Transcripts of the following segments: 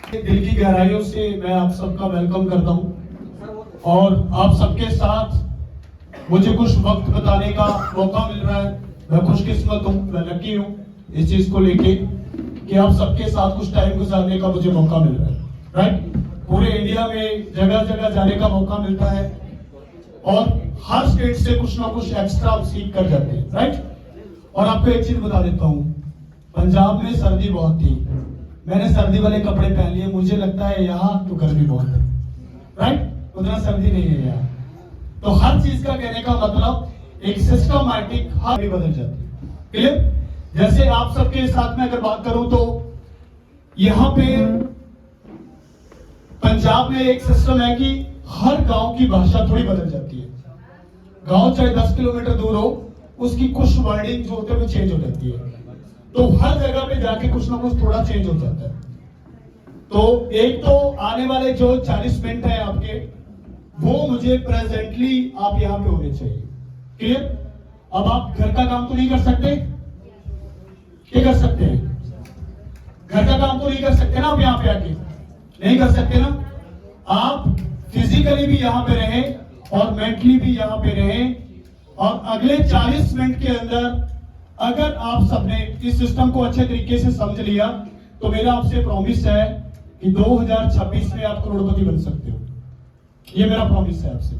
दिल की गहराइयों से मैं आप सबका वेलकम करता हूं और आप सबके साथ मुझे कुछ वक्त बताने का मौका मिल रहा है। मैं खुशकिस्मत हूं, मैं लकी हूं इस चीज को लेके कि आप सबके साथ कुछ टाइम गुजारने का मुझे मौका मिल रहा है। राइट, पूरे इंडिया में जगह जगह जाने का मौका मिलता है और हर स्टेट से कुछ ना कुछ एक्स्ट्रा सीख कर जाते हैं। राइट, और आपको एक चीज बता देता हूँ, पंजाब में सर्दी बहुत थी, मैंने सर्दी वाले कपड़े पहन लिए। मुझे लगता है यहाँ तो गर्मी बहुत है। राइट, उतना सर्दी नहीं है यहाँ। तो हर चीज का कहने का मतलब एक सिस्टमैटिक हर भी बदल जाती है। क्लियर? जैसे आप सबके साथ में अगर बात करूं तो यहाँ पे पंजाब में एक सिस्टम है कि हर गांव की भाषा थोड़ी बदल जाती है। गांव चाहे 10 किलोमीटर दूर हो, उसकी कुछ वर्डिंग जो होते हैं वो चेंज हो जाती है। तो हर जगह पे जाके कुछ ना कुछ थोड़ा चेंज हो जाता है। तो एक तो आने वाले जो 40 मिनट है आपके, वो मुझे प्रेजेंटली आप यहाँ पे होने चाहिए। क्लियर? अब आप घर का काम तो नहीं कर सकते, क्या कर सकते हैं? घर का काम तो नहीं कर सकते ना, आप यहाँ पे आके नहीं कर सकते ना। आप फिजिकली भी यहाँ पे रहें और मेंटली भी यहाँ पे रहें, और अगले 40 मिनट के अंदर अगर आप सबने इस सिस्टम को अच्छे तरीके से समझ लिया तो मेरा आपसे प्रॉमिस है कि 2026 में आप करोड़पति बन सकते हो। ये मेरा प्रॉमिस है आपसे,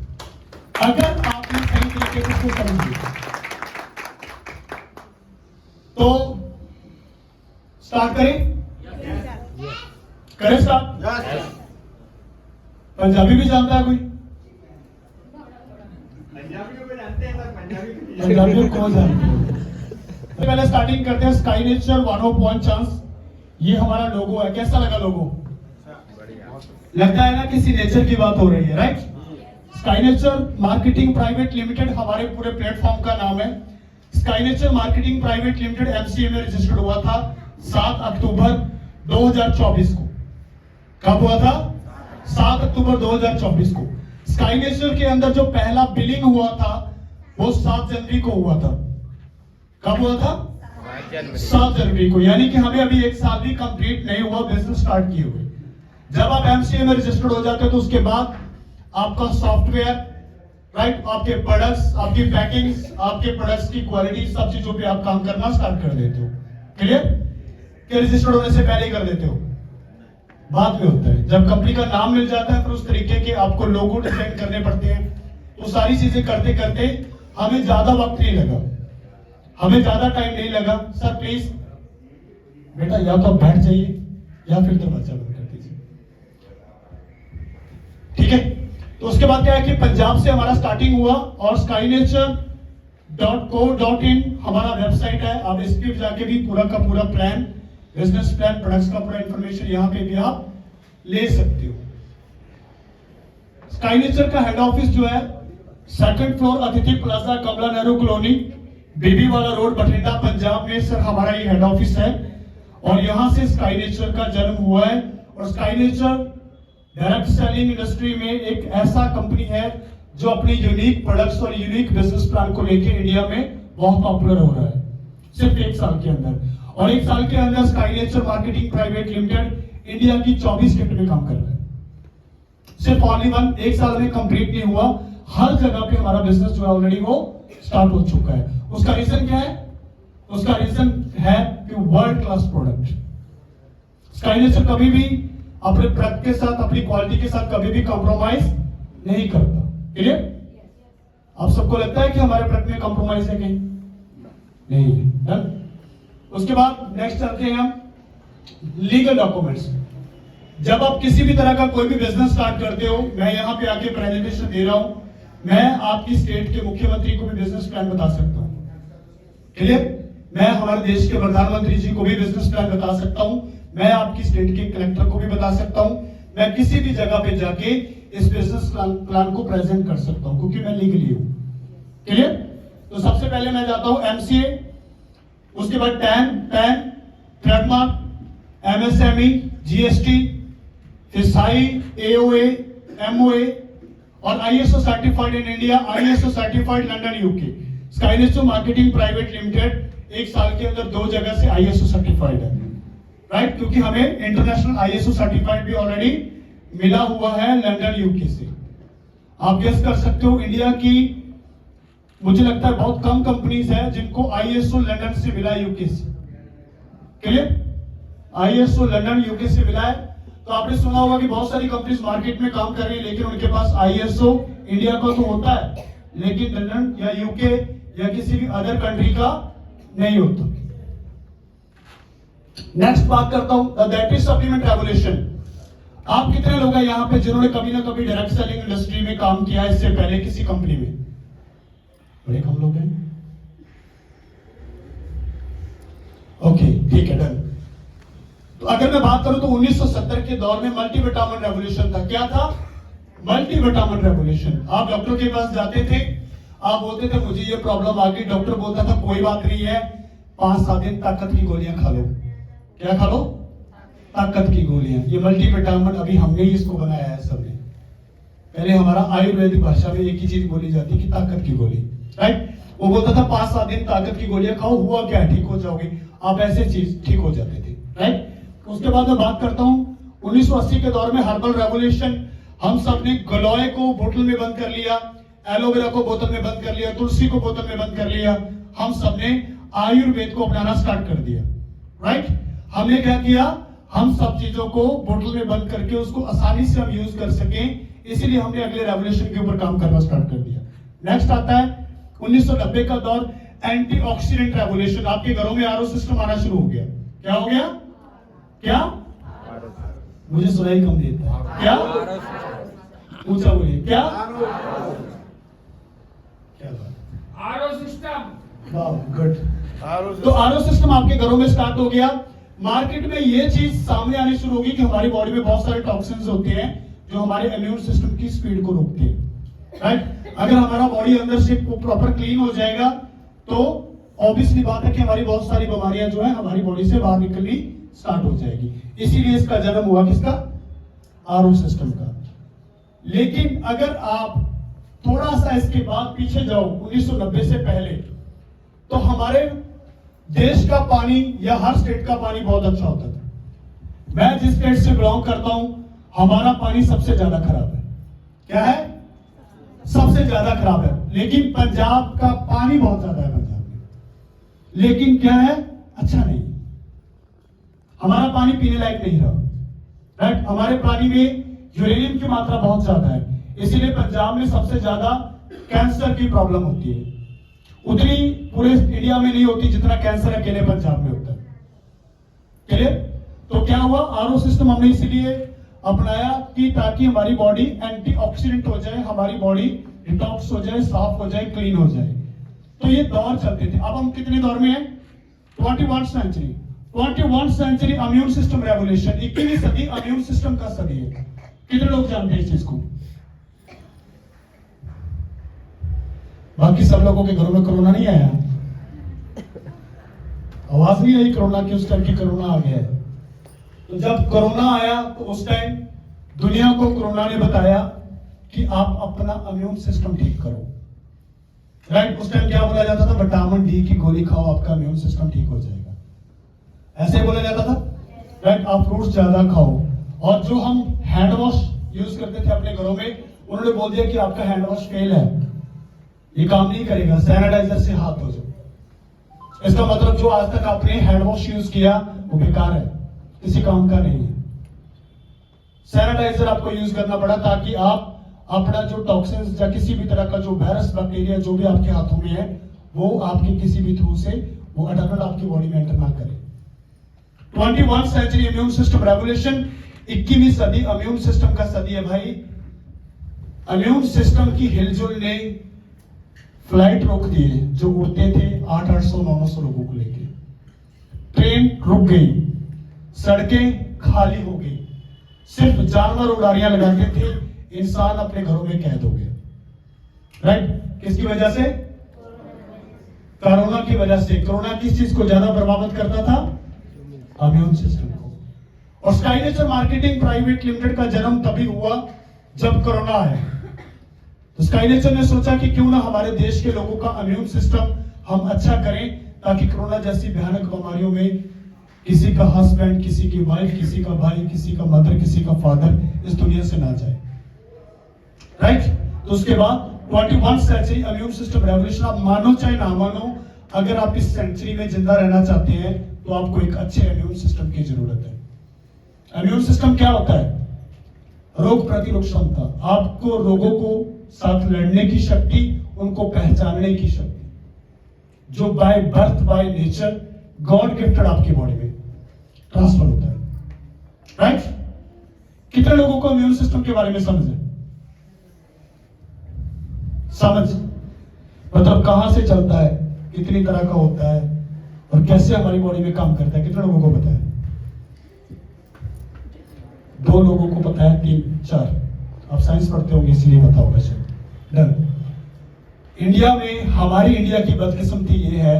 अगर आपने सही तरीके से इसको समझ लिया। तो स्टार्ट करें? करें स्टार्ट? पंजाबी भी जानता है कोई? पंजाबी कौन जानते हैं? पहले स्टार्टिंग करते हैं स्काई नेचर 1 ऑफ 1 चांस। ये हमारा लोगो है। कैसा लगा लोगो? लगता है ना किसी नेचर की बात हो रही है। Right, sky Nature marketing private limited हमारे पूरे प्लेटफॉर्म का नाम है। Sky Nature marketing private limited MCA में रजिस्टर्ड हुआ था 7 अक्टूबर 2024 को। कब हुआ था? 7 अक्टूबर 2024 को। स्काई नेचर के अंदर जो पहला बिलिंग हुआ था वो 7 जनवरी को हुआ था। कब हुआ था? 7 जनवरी को। यानी कि हमें अभी 1 साल भी कंप्लीट नहीं हुआ बिजनेस स्टार्ट किए हुए। जब आप एमसीए में रजिस्टर्ड हो जाते हो तो उसके बाद आपका सॉफ्टवेयर, राइट, आपके प्रोडक्ट्स, आपकी पैकिंग, आपके प्रोडक्ट्स की क्वालिटी, सब चीजों पे आप काम करना स्टार्ट कर देते हो। क्लियर? कि रजिस्टर्ड होने से पहले ही कर देते हो? बाद में होता है, जब कंपनी का नाम मिल जाता है फिर उस तरीके के आपको लोगो डिजाइन करने पड़ते हैं। तो सारी चीजें करते करते हमें ज्यादा वक्त नहीं लगा, हमें ज्यादा टाइम नहीं लगा। सर प्लीज बेटा या तो आप बैठ जाइए या फिर दरवाजा बंद कर दीजिए। ठीक है, तो उसके बाद क्या है कि पंजाब से हमारा स्टार्टिंग हुआ और skynature.co.in हमारा वेबसाइट है। आप इस पे जाके भी पूरा का पूरा प्लान, बिजनेस प्लान, प्रोडक्ट्स का पूरा इंफॉर्मेशन यहाँ पे भी आप ले सकते हो। स्काई नेचर का हेड ऑफिस जो है 2nd फ्लोर अतिथि प्लाजा, कमला नेहरू कॉलोनी, बेबी वाला रोड, बठिंडा, पंजाब में सर हमारा ये हेड ऑफिस है। और यहाँ से स्काई नेचर का जन्म हुआ है। और sky nature direct selling industry में एक ऐसा कंपनी है जो अपनी यूनिक प्रोडक्ट्स और यूनिक बिजनेस प्लान को लेके इंडिया में बहुत पॉपुलर हो रहा है सिर्फ 1 साल के अंदर। और 1 साल के अंदर sky Nature marketing private limited India की 24 स्टेट में काम कर रहा है। सिर्फ ओनली 1 साल में कंप्लीट नहीं हुआ, हर जगह पे हमारा बिजनेस जो है ऑलरेडी वो स्टार्ट हो चुका है। उसका रीजन क्या है? उसका रीजन है कि world class product. Sky nature कभी भी अपने प्रोडक्ट के साथ, अपनी क्वालिटी के साथ कभी भी कॉम्प्रोमाइज नहीं करता। क्लियर? आप सबको लगता है कि हमारे प्रोडक्ट में कॉम्प्रोमाइज है कहीं? नहीं है। उसके बाद नेक्स्ट चलते हैं हम लीगल डॉक्यूमेंट्स। जब आप किसी भी तरह का कोई भी बिजनेस स्टार्ट करते हो, मैं यहाँ पे आके प्रेजेंटेशन दे रहा हूं, मैं आपकी स्टेट के मुख्यमंत्री को भी बिजनेस प्लान बता सकता हूं। क्लियर? मैं हमारे देश के प्रधानमंत्री जी को भी बिजनेस प्लान बता सकता हूं, मैं आपकी स्टेट के कलेक्टर को भी बता सकता हूं, मैं किसी भी जगह पे जाके इस बिजनेस प्लान को प्रेजेंट कर सकता हूं क्योंकि मैं लीगली हूं। क्लियर? तो सबसे पहले मैं जाता हूं एमसीए, उसके बाद पैन, ट्रेडमार्क, एमएसएमई, जीएसटी, फिर साई, एओए, एमओए और ISO certified in India, ISO certified London UK. Sky Nature marketing private limited 1 साल के अंदर 2 जगह से आईएसओ सर्टिफाइड है। राइट, क्योंकि हमें इंटरनेशनल आईएसओ सर्टिफाइड भी ऑलरेडी मिला हुआ है लंदन यूके से। आप गेस कर सकते हो इंडिया की मुझे लगता है बहुत कम कंपनीज है जिनको आईएसओ लंदन से मिला है यूके से। क्लियर? आईएसओ लंदन यूके से मिला है। तो आपने सुना होगा कि बहुत सारी कंपनीज मार्केट में काम कर रही है लेकिन उनके पास आईएसओ इंडिया का तो होता है लेकिन लंदन या यूके या किसी भी अदर कंट्री का नहीं होता। नेक्स्ट बात करता हूं डाइटरी सप्लीमेंट रेगुलेशन। आप कितने लोग हैं यहां पे जिन्होंने कभी ना कभी डायरेक्ट सेलिंग इंडस्ट्री में काम किया है इससे पहले किसी कंपनी में? बड़े कम लोग हैं। ओके, ठीक है, डन। तो अगर मैं बात करूं तो 1970 के दौर में मल्टीविटामिन रेवोल्यूशन था। क्या था? Multivitamin revolution. आप डॉक्टर के पास जाते थे, आप बोलते थे मुझे ये प्रॉब्लम आ गई, डॉक्टर बोलता था कोई बात नहीं है, 5-7 दिन ताकत की गोलियां खा लो। क्या खा लो? ताकत की गोलियां। ये मल्टीविटामिन अभी हमने ही इसको बनाया है सबने। पहले हमारा आयुर्वेदिक भाषा में एक ही चीज बोली जाती कि ताकत की गोली, राइट। वो बोलता था 5-7 दिन ताकत की गोलियां खाओ, हुआ क्या, ठीक हो जाओगे। आप ऐसे चीज ठीक हो जाते थे, राइट। उसके बाद मैं बात करता हूं 1980 के दौर में हर्बल रेवोल्यूशन। हम सब ने गलोय को बोतल में बंद कर लिया, एलोवेरा को बोतल में बंद कर लिया, तुलसी को बोतल में बंद कर लिया। हम सब ने आयुर्वेद को अपनाना स्टार्ट कर दिया, राइट। हमने क्या किया? हम सब चीजों को बोतल में बंद करके उसको आसानी से हम यूज कर सकें, इसीलिए हमने अगले रेवोल्यूशन के ऊपर काम करना स्टार्ट कर दिया। नेक्स्ट आता है 1990 का दौर, एंटीऑक्सीडेंट रेवोल्यूशन। आपके घरों में आरओ सिस्टम आना शुरू हो गया। क्या हो गया? क्या? मुझे सुनाई कम देता है। क्या? ऊंचा बोलिए। क्या? क्या बात? RO system. वाह, गुड। तो आरओ सिस्टम आपके घरों में स्टार्ट हो गया। मार्केट में ये चीज सामने आनी शुरू होगी कि हमारी बॉडी में बहुत सारे टॉक्सिन्स होते हैं जो हमारे इम्यून सिस्टम की स्पीड को रोकते हैं, राइट। अगर हमारा बॉडी अंदर से प्रॉपर क्लीन हो जाएगा तो ऑब्वियसली बात है कि हमारी बहुत सारी बीमारियां जो है हमारी बॉडी से बाहर निकलनी स्टार्ट हो जाएगी। इसीलिए इसका जन्म हुआ किसका? आरओ सिस्टम का। लेकिन अगर आप थोड़ा सा इसके बाद पीछे जाओ 1990 से पहले, तो हमारे देश का पानी या हर स्टेट का पानी बहुत अच्छा होता था। मैं जिस स्टेट से बिलोंग करता हूं हमारा पानी सबसे ज्यादा खराब है। क्या है? सबसे ज्यादा खराब है। लेकिन पंजाब का पानी बहुत ज्यादा है पंजाब में, लेकिन क्या है? अच्छा नहीं। हमारा पानी पीने लायक नहीं रहा, राइट। हमारे पानी में यूरेनियम की मात्रा बहुत ज्यादा है, इसीलिए पंजाब में सबसे ज्यादा कैंसर की प्रॉब्लम होती है। उतनी पूरे इंडिया में नहीं होती जितना कैंसर अकेले पंजाब में होता है। क्लियर? तो क्या हुआ? आरओ सिस्टम हमने इसीलिए अपनाया कि ताकि हमारी बॉडी एंटीऑक्सीडेंट हो जाए, हमारी बॉडी डिटॉक्स हो जाए, साफ हो जाए, क्लीन हो जाए। तो ये दौर चलते थे। अब हम कितने दौर में हैं? 21st century. 21st century immune system revolution. 21वीं सदी इम्यून सिस्टम का सदी है। कितने लोग जानते हैं इस चीज को? बाकी सब लोगों के घरों में कोरोना नहीं आया? आवाज नहीं आई कोरोना की? उस टाइम की कोरोना आ गया है। तो जब कोरोना आया तो उस टाइम दुनिया को कोरोना ने बताया कि आप अपना इम्यून सिस्टम ठीक करो, राइट। उस टाइम क्या बोला जाता था? विटामिन डी की गोली खाओ, आपका इम्यून सिस्टम ठीक हो जाएगा। ऐसे बोला जाता था, राइट। आप फ्रूट्स ज्यादा खाओ। और जो हम हैंड वॉश यूज करते थे अपने घरों में, उन्होंने बोल दिया कि आपका हैंड वॉश फेल है, ये काम नहीं करेगा, सैनिटाइजर से हाथ धो जाओ। इसका मतलब जो आज तक आपने हैंड वॉश यूज किया वो बेकार है, किसी काम का नहीं है। सैनिटाइजर आपको यूज करना पड़ा ताकि आप अपना जो टॉक्सिन्स या किसी भी तरह का जो वायरस बैक्टीरिया जो भी आपके हाथों में है वो आपके किसी भी थ्रू से वो अटैक आपकी बॉडी में एंटर ना करे। 21st century immune system revolution. 21वीं सदी इम्यून सिस्टम का सदी है भाई। इम्यून सिस्टम की हिलजुल ने फ्लाइट रोक दिए जो उड़ते थे 800-900 लोगों को लेके। ट्रेन रुक गई, सड़कें खाली हो गई, सिर्फ जानवर उड़ारियां लगाते थे, इंसान अपने घरों में कैद हो गया, राइट। किसकी वजह से? कोरोना की वजह से। कोरोना किस चीज को ज्यादा प्रभावित करता था? इम्यून सिस्टम को। और sky Nature marketing private limited का जन्म तभी हुआ जब कोरोना आया। तो स्काई नेचर ने सोचा कि क्यों ना हमारे देश के लोगों का इम्यून सिस्टम हम अच्छा करें ताकि कोरोना जैसी भयानक बीमारियों में किसी का हस्बैंड, किसी की वाइफ, किसी का भाई, किसी का मदर, किसी का फादर इस दुनिया से ना जाए, राइट। तो उसके बाद 21 सेंचुरी इम्यून सिस्टम रेवोल्यूशन, आप मानो चाहे ना मानो, अगर आप इस सेंचुरी में जिंदा रहना चाहते हैं तो आपको एक अच्छे इम्यून सिस्टम की जरूरत है। इम्यून सिस्टम क्या होता है? रोग प्रतिरोधक क्षमता, आपको रोगों को साथ लड़ने की शक्ति, उनको पहचानने की शक्ति, जो by birth by nature God gifted आपकी बॉडी में ट्रांसफर होता है, राइट। कितने लोगों को इम्यून सिस्टम के बारे में समझ है? समझ मतलब कहां से चलता है, कितनी तरह का होता है और कैसे हमारी बॉडी में काम करता है, कितने लोगों को पता है? 2 लोगों को पता है, 3 4, आप साइंस पढ़ते होंगे इसलिए पता होगा शायद। डन। इंडिया में, हमारी इंडिया की बदकिस्मती ये है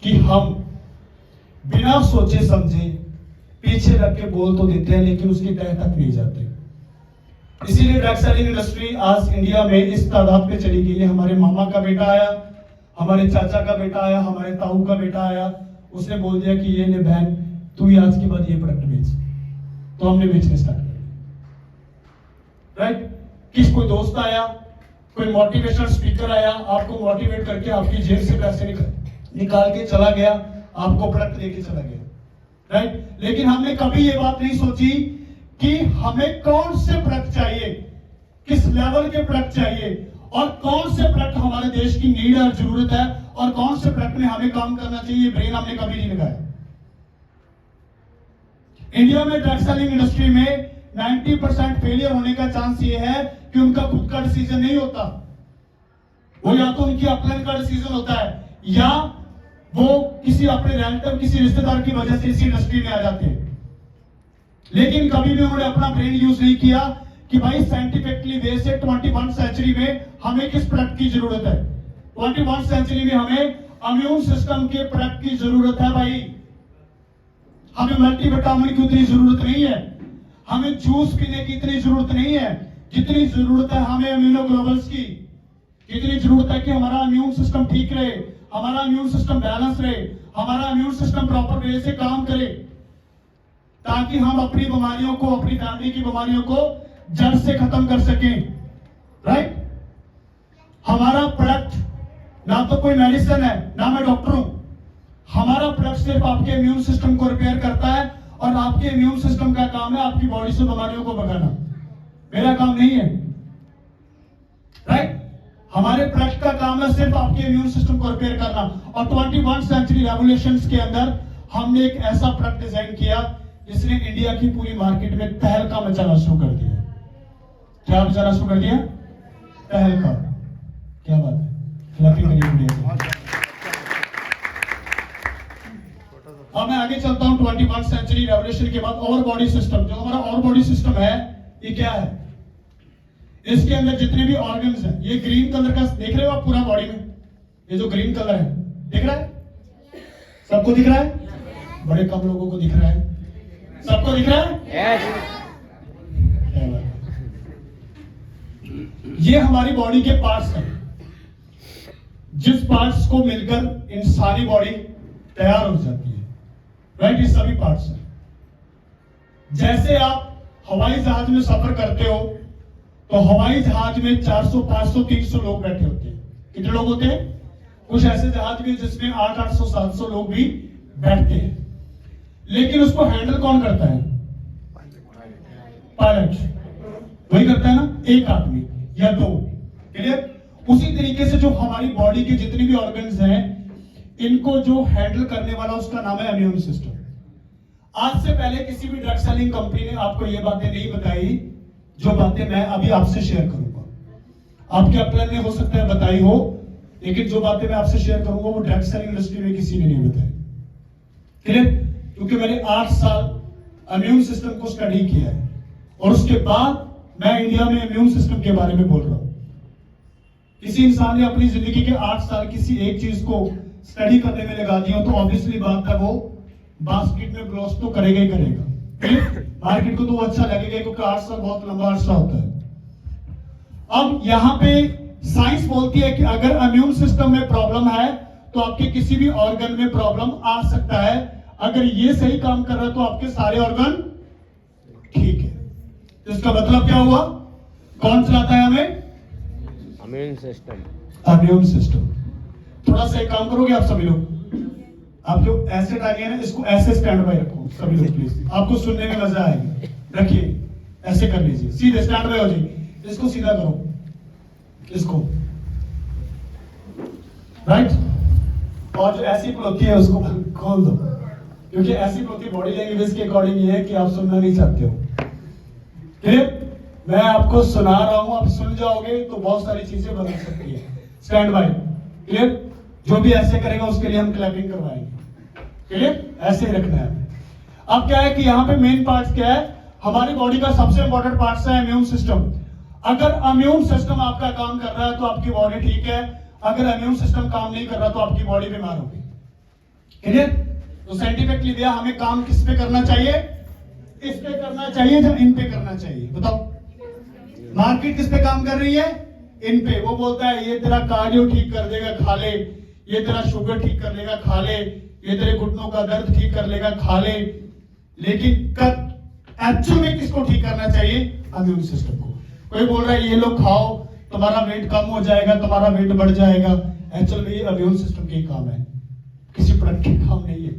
कि हम बिना सोचे समझे पीछे रख के बोल तो देते हैं, लेकिन उसकी तह तक नहीं जाते। इसीलिए ड्रग सेलिंग इंडस्ट्री आज इंडिया में इस तादाद पे चली गई है। हमारे मामा का बेटा आया, हमारे चाचा का बेटा आया, हमारे ताऊ का बेटा आया, उसने बोल दिया कि ये ले बहन, तू ही आज के बाद ये प्रोडक्ट बेच, तो हमने बेचने स्टार्ट कर दिया, राइट। कोई दोस्त आया, कोई मोटिवेशनल स्पीकर आया, आपको मोटिवेट करके आपकी जेब से पैसे निकाल के चला गया, आपको प्रोडक्ट देके चला गया, राइट। लेकिन हमने कभी ये बात नहीं सोची कि हमें कौन से प्रोडक्ट चाहिए, किस लेवल के प्रोडक्ट चाहिए, और कौन से प्रोडक्ट हमारे देश की नीड और जरूरत है, और कौन से प्रोडक्ट में हमें काम करना चाहिए। ब्रेन हमने कभी नहीं लगाया। इंडिया में ड्रग सेलिंग इंडस्ट्री में 90% फेलियर होने का चांस ये है कि उनका खुद का डिसीजन नहीं होता, वो या तो उनकी अपलाइन का डिसीजन होता है, या वो किसी अपने रिलेटिव, किसी रिश्तेदार की वजह से इसी इंडस्ट्री में आ जाते हैं। लेकिन कभी भी उन्होंने अपना ब्रेन यूज नहीं किया कि भाई साइंटिफिकली वे से 21 सेंचुरी में हमें किस प्रोडक्ट की जरूरत है। 21 सेंचुरी में हमें इम्यून सिस्टम के प्रोडक्ट की जरूरत है भाई। हमें मल्टीविटामिन की उतनी जरूरत नहीं है, हमें जूस पीने की इतनी जरूरत नहीं है जितनी जरूरत है हमें इम्यूनोग्लोबुल्स की। जितनी जरूरत है कि हमारा इम्यून सिस्टम ठीक रहे, हमारा इम्यून सिस्टम बैलेंस रहे, हमारा इम्यून सिस्टम प्रॉपर वे से काम करे, ताकि हम अपनी बीमारियों को, अपनी फैमिली की बीमारियों को जड़ से खत्म कर सकें, राइट। हमारा प्रोडक्ट ना तो कोई मेडिसिन है, ना मैं डॉक्टर हूं। हमारा प्रोडक्ट सिर्फ आपके इम्यून सिस्टम को रिपेयर करता है, और आपके इम्यून सिस्टम का काम है आपकी बॉडी से बीमारियों को भगाना, मेरा काम नहीं है, राइट। हमारे प्रोडक्ट का काम है सिर्फ आपके इम्यून सिस्टम को रिपेयर करना। और 21 सेंचुरी रेवोल्यूशंस के अंदर हमने एक ऐसा प्रोडक्ट डिजाइन किया जिसने इंडिया की पूरी मार्केट में तहलका मचाना शुरू कर दिया। क्या मचाना शुरू कर दिया? तहलका। क्या बात है, क्लैपिंग करिए इंडिया। अब मैं आगे चलता हूं। 21 सेंचुरी रेवोल्यूशन के बाद और बॉडी सिस्टम, जो हमारा और बॉडी सिस्टम है, ये क्या है? इसके अंदर जितने भी ऑर्गन्स हैं, ये ग्रीन कलर का देख रहे हो आप पूरा बॉडी में, ये जो ग्रीन कलर है दिख रहा है? सबको दिख रहा है? बड़े कम लोगों को दिख रहा है, सबको दिख रहा है? ये हमारी बॉडी के पार्ट्स हैं, जिस पार्ट्स को मिलकर इन सारी बॉडी तैयार हो जाती है, राइट। ये सभी पार्ट्स हैं। जैसे आप हवाई जहाज में सफर करते हो तो हवाई जहाज में 400, 500, 300 लोग बैठे होते हैं। कितने लोग होते हैं? कुछ ऐसे जहाज भी जिसमें 800, 700 लोग भी बैठते हैं, लेकिन उसको हैंडल कौन करता है? पायलट। वही करता है ना, एक आदमी या 2। क्लियर? उसी तरीके से जो हमारी बॉडी के जितने भी ऑर्गन्स हैं, इनको जो हैंडल करने वाला उसका नाम है इम्यून सिस्टम। आज से पहले किसी भी ड्रग सेलिंग कंपनी ने आपको ये बातें नहीं बताई जो बातें मैं अभी आपसे शेयर करूंगा। आपके अपने ने हो सकता है बताई हो, लेकिन जो बातें मैं आपसे शेयर करूंगा वो ड्रग सेलिंग इंडस्ट्री में किसी ने नहीं बताई। क्लियर? क्योंकि मैंने 8 साल इम्यून सिस्टम को स्टडी किया है, और उसके बाद मैं इंडिया में इम्यून सिस्टम के बारे में बोल रहा हूं। किसी इंसान ने अपनी जिंदगी के 8 साल किसी एक चीज को स्टडी करने में लगा दिया तो ऑब्वियसली बात है वो बास्केट में ब्लॉस तो करेगा ही करेगा। मार्केट को तो अच्छा लगेगा, क्योंकि 8 साल बहुत लंबा अरसा होता है। अब यहां पे साइंस बोलती है कि अगर इम्यून सिस्टम में प्रॉब्लम है तो आपके किसी भी ऑर्गन में प्रॉब्लम आ सकता है। अगर ये सही काम कर रहा है तो आपके सारे ऑर्गन ठीक है। तो इसका मतलब क्या हुआ? कौन चलाता है हमें? Immune system. Immune system. थोड़ा सा एक काम करोगे आप सभी लोग, आप जो ऐसे डालिए ना, इसको ऐसे स्टैंड बाय रखो सभी लोग प्लीज, आपको सुनने में मजा आएगा। रखिए, ऐसे कर लीजिए, सीधे स्टैंड बाय हो जाइए, इसको सीधा करो, इसको राइट। और जो ऐसी होती है उसको खोल दो, क्योंकि ऐसी होती बॉडी लैंग्वेज के अकॉर्डिंग ये है कि आप सुनना नहीं चाहते हो। क्लियर? मैं आपको सुना रहा हूं, आप सुन जाओगे तो बहुत सारी चीजें बदल सकती है। Stand by. क्लियर? जो भी ऐसे करेगा उसके लिए हम क्लैपिंग करवाएंगे। क्लियर? ऐसे ही रखना है। अब क्या है कि यहाँ पे मेन पार्ट क्या है, हमारी बॉडी का सबसे इंपॉर्टेंट पार्ट है इम्यून सिस्टम। अगर इम्यून सिस्टम आपका काम कर रहा है तो आपकी बॉडी ठीक है, अगर इम्यून सिस्टम काम नहीं कर रहा तो आपकी बॉडी बीमार होगी। क्लियर? तो साइंटिफिकली दिया हमें काम किस पे करना चाहिए? इस पे करना चाहिए या इन पे करना चाहिए? बताओ। मार्केट किस पे काम कर रही है? इन पे। वो बोलता है ये तेरा कार्डियो ठीक कर देगा, खा ले, ये तेरा शुगर ठीक कर लेगा, खा ले, ये तेरे घुटनों का दर्द ठीक कर लेगा, खा ले। लेकिन एक्चुअल में किसको ठीक करना चाहिए? इम्यून सिस्टम को। कोई बोल रहा है ये लोग खाओ तुम्हारा वेट कम हो जाएगा, तुम्हारा वेट बढ़ जाएगा। एक्चुअल में ये इम्यून सिस्टम के ही काम है, किसी प्रोडक्ट के काम नहीं है।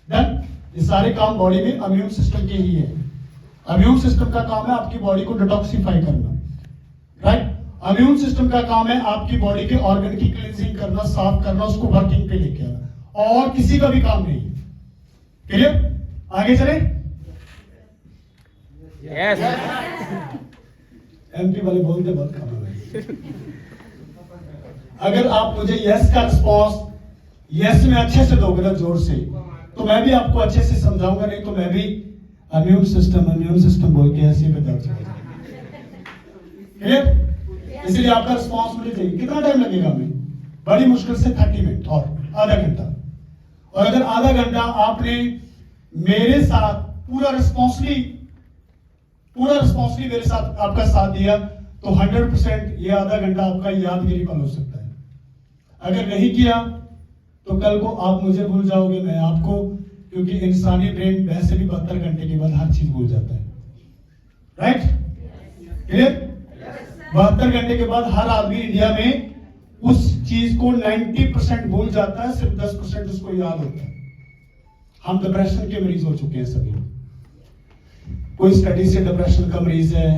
डन? ये सारे काम बॉडी में इम्यून सिस्टम के ही है। इम्यून सिस्टम का काम है आपकी बॉडी को डिटॉक्सिफाई करना, राइट। इम्यून सिस्टम का काम है आपकी बॉडी के ऑर्गन की क्लींजिंग करना, साफ करना, उसको वर्किंग पे लेके आना, और किसी का भी काम नहीं है। क्लियर? आगे चले। यस। एमपी वाले बोलते बहुत कम है। अगर आप मुझे यस का रिस्पॉन्स यस में अच्छे से दोगे ना, जोर से, तो मैं भी आपको अच्छे से समझाऊंगा, नहीं तो मैं भी इम्यून सिस्टम बोल के ऐसे पे दर्द चला। क्लियर? इसलिए आपका रिस्पॉन्स मुझे चाहिए। कितना टाइम लगेगा हमें? बड़ी मुश्किल से 30 मिनट और आधा घंटा। और अगर आधा घंटा आपने मेरे साथ पूरा रिस्पॉन्सली मेरे साथ आपका साथ दिया तो 100% ये आधा घंटा आपका यादगिरी पल हो सकता है। अगर नहीं किया तो कल को आप मुझे भूल जाओगे, मैं आपको, क्योंकि इंसानी ब्रेन वैसे भी 72 घंटे के बाद हर चीज भूल जाता है, राइट? क्लियर? 72 घंटे के बाद हर आदमी इंडिया में उस चीज को 90% भूल जाता है, सिर्फ 10% उसको याद होता है। हम डिप्रेशन के मरीज हो चुके हैं सभी। कोई स्टडी से डिप्रेशन का मरीज है,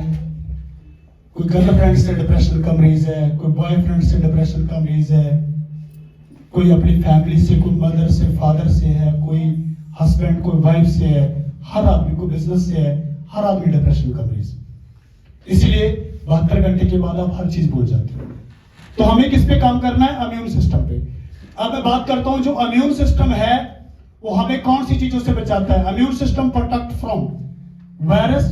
कोई गर्लफ्रेंड से डिप्रेशन का मरीज है, कोई बॉयफ्रेंड से डिप्रेशन का मरीज है, कोई अपनी फैमिली से, कोई मदर से, फादर से है, कोई हस्बैंड, कोई वाइफ से है, हर आदमी को बिजनेस से है, हर आदमी डिप्रेशन का मरीज। इसलिए 72 घंटे के बाद आप हर चीज भूल जाते हो। तो हमें किस पे काम करना है? इम्यून सिस्टम पे। अब मैं बात करता हूं, जो इम्यून सिस्टम है वो हमें कौन सी चीजों से बचाता है? Immune system protect from virus,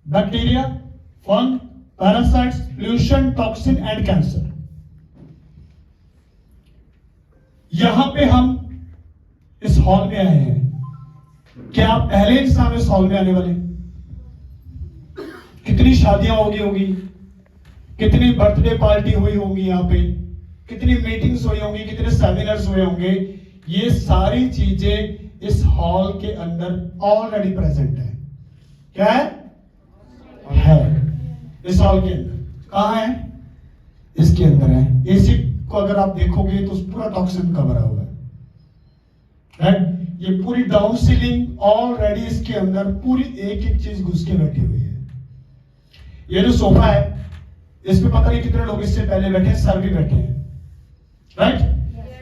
bacteria, fungi, parasites, pollution, toxin and cancer. यहां पे हम इस हॉल में आए हैं। क्या आप पहले इंसान इस हॉल में आने वाले? कितनी शादियां होगी, कितनी बर्थडे पार्टी हुई होंगी यहाँ पे, कितनी मीटिंग्स हुई होंगी, कितने सेमिनार्स हुए होंगे। ये सारी चीजें इस हॉल के अंदर ऑलरेडी प्रेजेंट है। क्या है? इस हॉल के अंदर। कहां है? इसके अंदर है। एसी को अगर आप देखोगे तो पूरा टॉक्सिन का भरा हुआ है, राइट? ये पूरी डाउन सीलिंग ऑलरेडी इसके अंदर पूरी एक एक चीज घुस के बैठी हुई है। ये जो सोफा है इस पे पता नहीं कितने लोग इससे पहले बैठे हैं, सर भी बैठे हैं, राइट?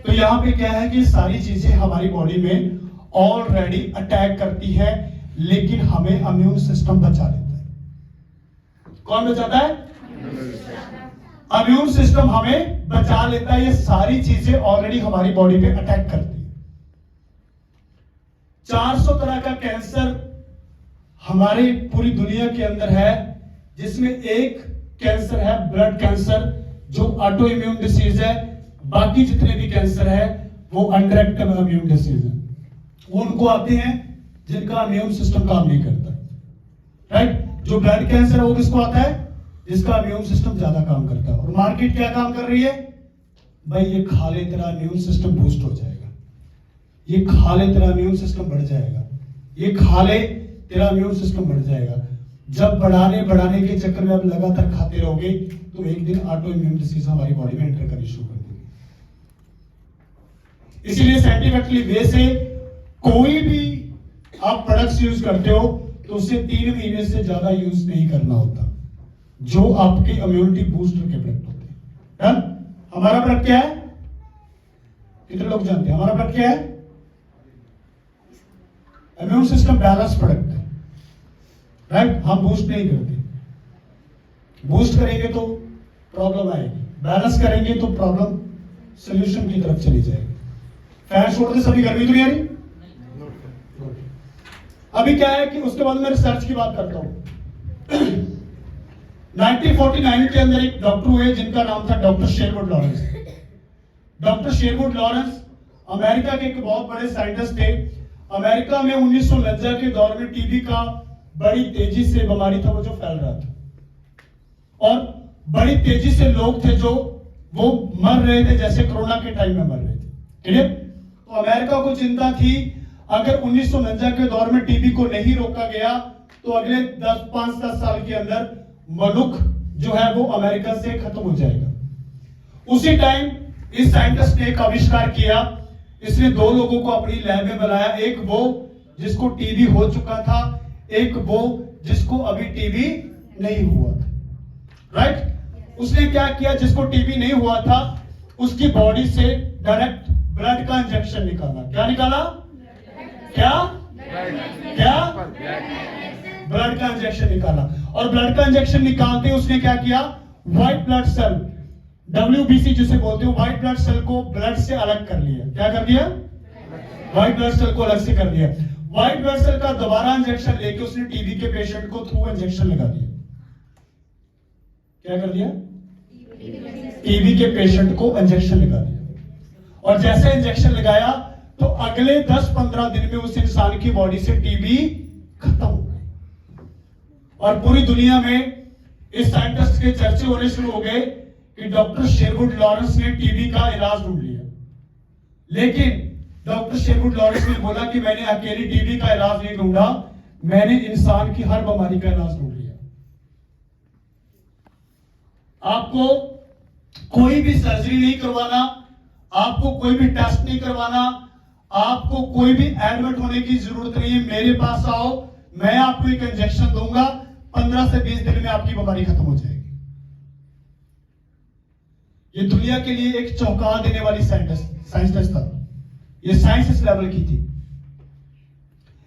तो यहाँ पे क्या है कि सारी चीजें हमारी बॉडी में ऑलरेडी अटैक करती है, लेकिन हमें इम्यून सिस्टम बचा लेता है। कौन बचाता है? इम्यून सिस्टम हमें बचा लेता है। ये सारी चीजें ऑलरेडी हमारी बॉडी पे अटैक करती है। 400 तरह का कैंसर हमारी पूरी दुनिया के अंदर है, जिसमें एक कैंसर है ब्लड कैंसर, जो ऑटो इम्यून डिसीज है। बाकी जितने भी कैंसर है वो अनडायरेक्ट इम्यून डिसीज है। वो उनको आते हैं जिनका इम्यून सिस्टम काम नहीं करता, राइट? जो ब्लड कैंसर है वो किसको आता है? जिसका इम्यून सिस्टम ज्यादा काम करता है। और मार्केट क्या काम कर रही है? भाई ये खा ले, तेरा इम्यून सिस्टम बूस्ट हो जाएगा। ये खा ले तेरा इम्यून सिस्टम बढ़ जाएगा, ये खा ले तेरा इम्यून सिस्टम बढ़ जाएगा। जब बढ़ाने के चक्कर में आप लगातार खाते रहोगे तो एक दिन ऑटो इम्यून डिसीज हमारी बॉडी में एंटर करनी शुरू कर देगी। इसीलिए साइंटिफिकली वे से कोई भी आप प्रोडक्ट्स यूज करते हो तो उसे 3 महीने से ज्यादा यूज नहीं करना होता, जो आपके इम्यूनिटी बूस्टर के प्रोडक्ट होते हैं। डन? हमारा प्रोडक्ट क्या है? कितने लोग जानते हैं हमारा प्रोडक्ट क्या है? इम्यून सिस्टम बैलेंस प्रोडक्ट है, राइट? हम बूस्ट नहीं करते। बूस्ट करेंगे तो प्रॉब्लम आएगी, बैलेंस करेंगे तो प्रॉब्लम सॉल्यूशन की तरफ चली जाएगी। फैन छोड़ दे, सभी गर्मी तो नहीं आ रही? अभी क्या है कि उसके बाद मैं रिसर्च की बात करता हूं। 1949 के अंदर एक डॉक्टर हुए जिनका नाम था doctor Sherwood Lawrence. Doctor Sherwood Lawrence America के एक बहुत बड़े साइंटिस्ट थे। अमेरिका में 1949 के दौर में टीबी का बड़ी तेजी से बीमारी था वो जो फैल रहा था, और बड़ी तेजी से लोग थे जो वो मर रहे थे, जैसे कोरोना के टाइम में मर रहे थे। क्लियर? तो अमेरिका को चिंता थी अगर 1949 के दौर में टीबी को नहीं रोका गया तो अगले 5-10 साल के अंदर मनुख जो है वो अमेरिका से खत्म हो जाएगा। उसी टाइम इस साइंटिस्ट ने एक आविष्कार किया। इसने 2 लोगों को अपनी लैब में बुलाया, एक वो जिसको टीबी हो चुका था, एक वो जिसको अभी टीबी नहीं हुआ था, राइट? उसने क्या किया, जिसको टीबी नहीं हुआ था उसकी बॉडी से डायरेक्ट ब्लड का इंजेक्शन निकाला। क्या निकाला? क्या ब्लड का इंजेक्शन निकाला। और ब्लड का इंजेक्शन निकालते उसने क्या किया, व्हाइट ब्लड सेल WBC जिसे बोलते हो, व्हाइट ब्लड सेल को ब्लड से अलग कर लिया। क्या कर दिया? व्हाइट ब्लड सेल को अलग से कर दिया। व्हाइट ब्लड सेल का दोबारा इंजेक्शन लेके उसने टीबी के पेशेंट को थ्रू इंजेक्शन लगा दिया। क्या कर दिया? टीबी के पेशेंट को इंजेक्शन लगा दिया। और जैसे इंजेक्शन लगाया तो अगले 10-15 दिन में उस इंसान की बॉडी से टीबी खत्म हो गई। और पूरी दुनिया में इस साइंटिस्ट के चर्चे होने शुरू हो गए कि डॉक्टर शेरवुड लॉरेंस ने टीबी का इलाज ढूंढ लिया। लेकिन डॉक्टर शेरवुड लॉरेंस ने बोला कि मैंने अकेली टीबी का इलाज नहीं ढूंढा, मैंने इंसान की हर बीमारी का इलाज ढूंढ लिया। आपको कोई भी सर्जरी नहीं करवाना, आपको कोई भी टेस्ट नहीं करवाना, आपको कोई भी एडमिट होने की जरूरत नहीं है। मेरे पास आओ, मैं आपको एक इंजेक्शन दूंगा, 15 से 20 दिन में आपकी बीमारी खत्म हो जाएगी। ये दुनिया के लिए एक चौंका देने वाली साइंटिस्ट था। ये साइंस इस लेवल की थी।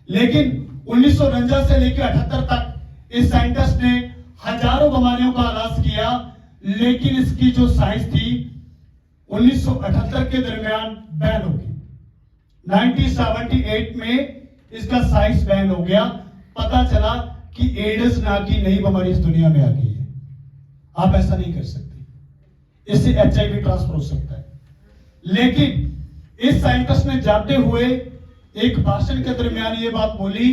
लेकिन 1949 से लेकर 78 तक इस साइंटिस्ट ने हजारों बीमारियों का इलाज किया, लेकिन इसकी जो साइंस थी 1978 के दरमियान बैन हो गई। 1978 में इसका साइंस बैन हो गया। पता चला कि एड्स ना की नई बीमारी इस दुनिया में आ गई है। आप ऐसा नहीं कर सकते, इससे HIV ट्रांसफर हो सकता है। लेकिन इस साइंटिस्ट ने जाते हुए एक भाषण के दरमियान ये बात बोली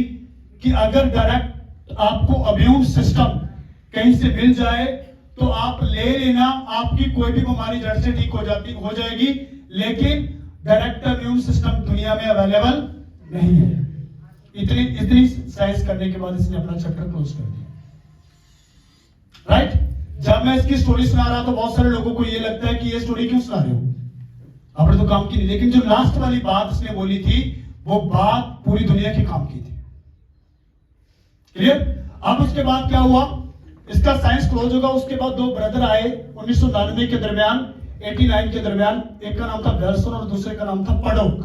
कि अगर डायरेक्ट आपको इम्यून सिस्टम कहीं से मिल जाए तो आप ले लेना, आपकी कोई भी बीमारी जड़ से ठीक हो जाएगी। लेकिन डायरेक्ट इम्यून सिस्टम दुनिया में अवेलेबल नहीं है। इतनी साइंस करने के बाद इसने अपना चैप्टर क्लोज कर दिया, राइट? जब मैं इसकी स्टोरी सुना रहा तो बहुत सारे लोगों को ये लगता है कि ये स्टोरी क्यों सुना रहे हो, आपने तो काम की नहीं। लेकिन जो लास्ट वाली बात इसने बोली थी वो बात पूरी दुनिया के काम की थी। क्लियर? अब उसके बाद क्या हुआ, इसका साइंस क्लोज होगा। उसके बाद 2 ब्रदर आए 1999 के दरमियान, 89 के दरमियान। एक का नाम था बेल्सन और दूसरे का नाम था पडोक।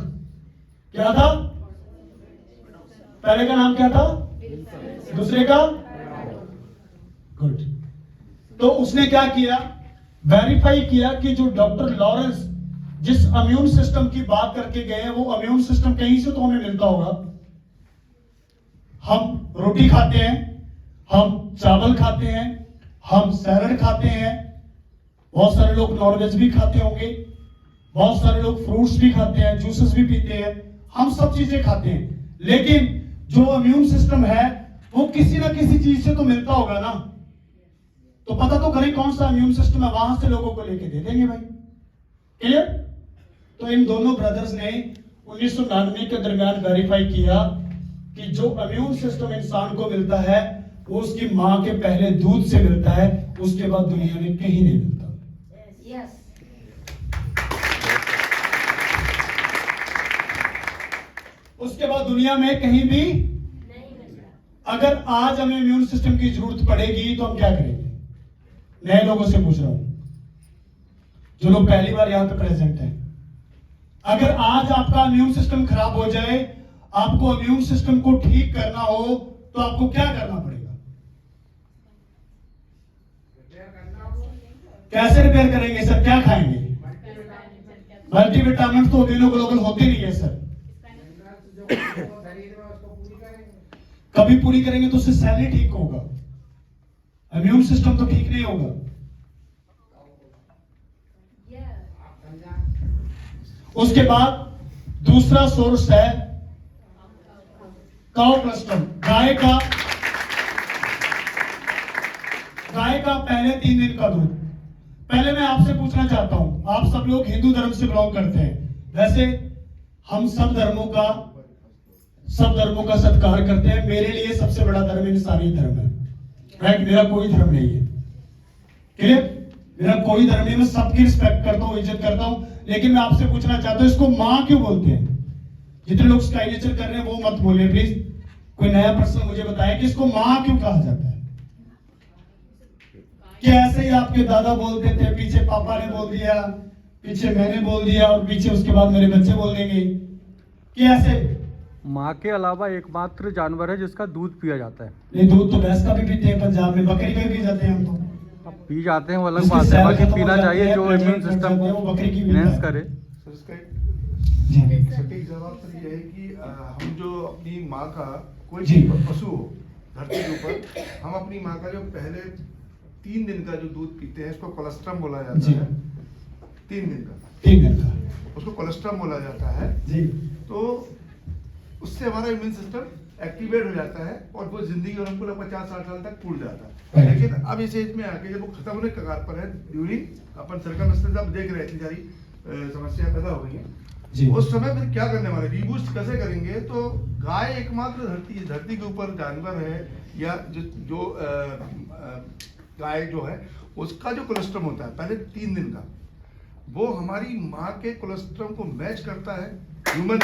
क्या था? पहले का नाम क्या था, दूसरे का? गुड। तो उसने क्या किया, वेरीफाई किया कि जो डॉक्टर लॉरेंस जिस इम्यून सिस्टम की बात करके गए हैं वो इम्यून सिस्टम कहीं से तो हमें मिलता होगा। हम रोटी खाते हैं, हम चावल खाते हैं, हम सैलड खाते हैं, बहुत सारे लोग नॉनवेज भी खाते होंगे, बहुत सारे लोग फ्रूट्स भी खाते हैं, जूसेस भी पीते हैं, हम सब चीजें खाते हैं। लेकिन जो इम्यून सिस्टम है वो किसी ना किसी चीज से तो मिलता होगा ना। तो पता तो करें कौन सा इम्यून सिस्टम है, वहां से लोगों को लेके दे देंगे भाई। क्लियर? तो इन दोनों ब्रदर्स ने 1999 के दरमियान वेरीफाई किया कि जो इम्यून सिस्टम इंसान को मिलता है वो उसकी मां के पहले दूध से मिलता है, उसके बाद दुनिया में कहीं नहीं मिलता। Yes. उसके बाद दुनिया में कहीं भी नहीं मिलता। अगर आज हमें इम्यून सिस्टम की जरूरत पड़ेगी तो हम क्या करेंगे? नए लोगों से पूछ रहा हूं, जो लोग पहली बार यहां पे प्रेजेंट हैं। अगर आज आपका इम्यून सिस्टम खराब हो जाए, आपको इम्यून सिस्टम को ठीक करना हो तो आपको क्या करना पड़ेगा? कैसे रिपेयर करेंगे सर? क्या खाएंगे? मल्टीविटामिन तो ग्लोबल होते नहीं है सर। कभी पूरी करेंगे तो उससे सेल ही ठीक होगा, इम्यून सिस्टम तो ठीक नहीं होगा। उसके बाद दूसरा सोर्स है काउ कलेस्ट्रॉल, गाय का पहले 3 दिन का दूध। पहले मैं आपसे पूछना चाहता हूं, आप सब लोग हिंदू धर्म से बिलोंग करते हैं। वैसे हम सब धर्मों का सत्कार करते हैं। मेरे लिए सबसे बड़ा धर्म इंसानी धर्म है, राइट? मेरा कोई धर्म नहीं है, क्लियर? मेरा कोई धर्म नहीं, मैं सबकी रिस्पेक्ट करता हूं, इज्जत करता हूं। लेकिन मैं आपसे पूछना चाहता हूं, इसको मां क्यों बोलते हैं? जितने लोग स्काई नेचर कर रहे हैं वो मत बोलिए प्लीज। कोई नया पर्सन मुझे बताए कि इसको मां क्यों कहा जाता है? कि ऐसे ही आपके दादा बोलते थे, पीछे पापा ने बोल दिया, पीछे मैंने बोल दिया और पीछे उसके बाद मेरे बच्चे बोल देंगे कि ऐसे? माँ के अलावा एकमात्र जानवर है जिसका दूध पिया जाता है। नहीं, दूध तो भैंस का भी पीते हैं, पंजाब में बकरी का भी पी जाते हैं हम तो। अब पी जाते हैं वो अलग बात है, बाकी पीना चाहिए जो इम्यून सिस्टम को एनहेंस करे। सर इसका सटीक जवाब सर ये है कि हम जो अपनी माँ का कोई जी। भी पशु हो धरती के ऊपर, हम अपनी माँ का जो पहले 3 दिन का जो दूध पीते हैं, इसको कोलेस्ट्रम बोला जाता जी। है। 3 दिन का 3 दिन का उसको कोलेस्ट्रम बोला जाता है। जी। तो उससे हमारा इम्यून सिस्टम एक्टिवेट हो जाता है और वो जिंदगी और हमको 50-60 साल तक पूर जाता है। Right. लेकिन अब इस एज में आके जब वो खत्म होने के कगार पर है, ड्यूरिंग अपन सर्कमस्टेंस अब देख रहे हैं इतनी सारी समस्याएं पैदा हो गई हैं, जी। उस समय फिर क्या करने वाले, रीबूस्ट कैसे करेंगे? तो गाय एकमात्र धरती के ऊपर जानवर है या जो गाय जो है उसका जो कोलेस्ट्रम होता है पहले 3 दिन का, वो हमारी माँ के कोलेस्ट्रम को मैच करता है ह्यूमन,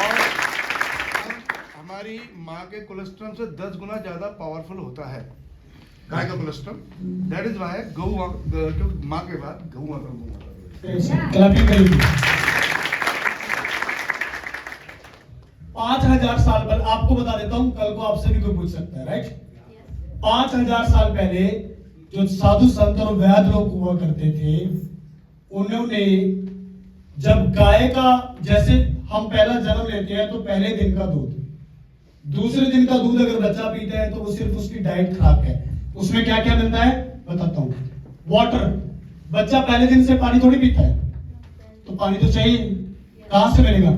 और हमारी माँ के कोलेस्ट्रम से 10 गुना ज्यादा पावरफुल होता है गाय का कोलेस्ट्रम। दैट इज वाई गौ माँ के बाद गौ माता क्लैपिंग करेंगे। 5000 साल पहले, आपको बता देता हूं, कल को आपसे भी कोई पूछ सकता है, राइट? 5000 साल पहले जो साधु संत और वैद्य लोग हुआ करते थे, उन्होंने जब गाय का, जैसे हम पहला जन्म लेते हैं तो पहले दिन का दूध, दूसरे दिन का दूध अगर बच्चा पीता है तो वो सिर्फ उसकी डाइट खराब है। उसमें क्या क्या मिलता है बताता हूं। वाटर, बच्चा पहले दिन से पानी थोड़ी पीता है, तो पानी तो चाहिए, कहां से मिलेगा?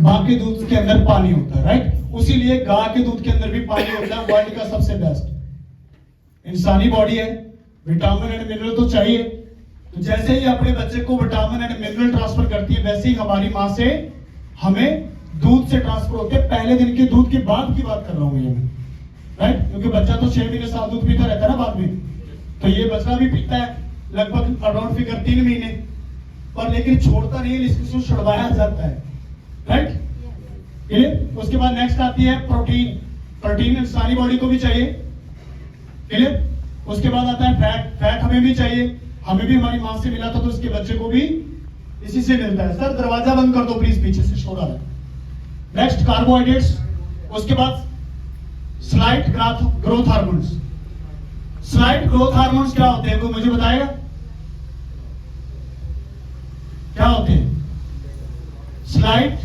मां के दूध के अंदर पानी होता है, राइट? उसीलिए गाय के दूध के अंदर भी पानी होता है। वर्ल्ड का सबसे बेस्ट इंसानी बॉडी है, विटामिन एंड मिनरल तो चाहिए। तो जैसे ही अपने बच्चे को विटामिन एंड मिनरल ट्रांसफर करती है, वैसे ही हमारी मां से हमें दूध से ट्रांसफर होते हैं। पहले दिन के दूध के बाद की बात कर रहा हूं ये मैं, राइट? क्योंकि बच्चा तो 6 महीने साल दूध पीता रहता है ना बाद में, तो ये बच्चा भी पीता है लगभग अराउंड फिगर 3 महीने पर, लेकिन छोड़ता नहीं है, इसको छुड़वाया जाता है, राइट? क्लियर? उसके बाद नेक्स्ट आती है प्रोटीन। प्रोटीन इंसानी बॉडी को भी चाहिए, क्लियर? उसके बाद आता है फैट। फैट हमें भी चाहिए, हमें भी हमारी मां से मिला था तो उसके बच्चे को भी इसी से मिलता है। सर दरवाजा बंद कर दो प्लीज, पीछे से शोर आ रहा है। नेक्स्ट कार्बोहाइड्रेट्स, उसके बाद slight growth hormones. Slight growth hormones क्या होते हैं, कोई मुझे बताएगा क्या होते हैं? स्लाइट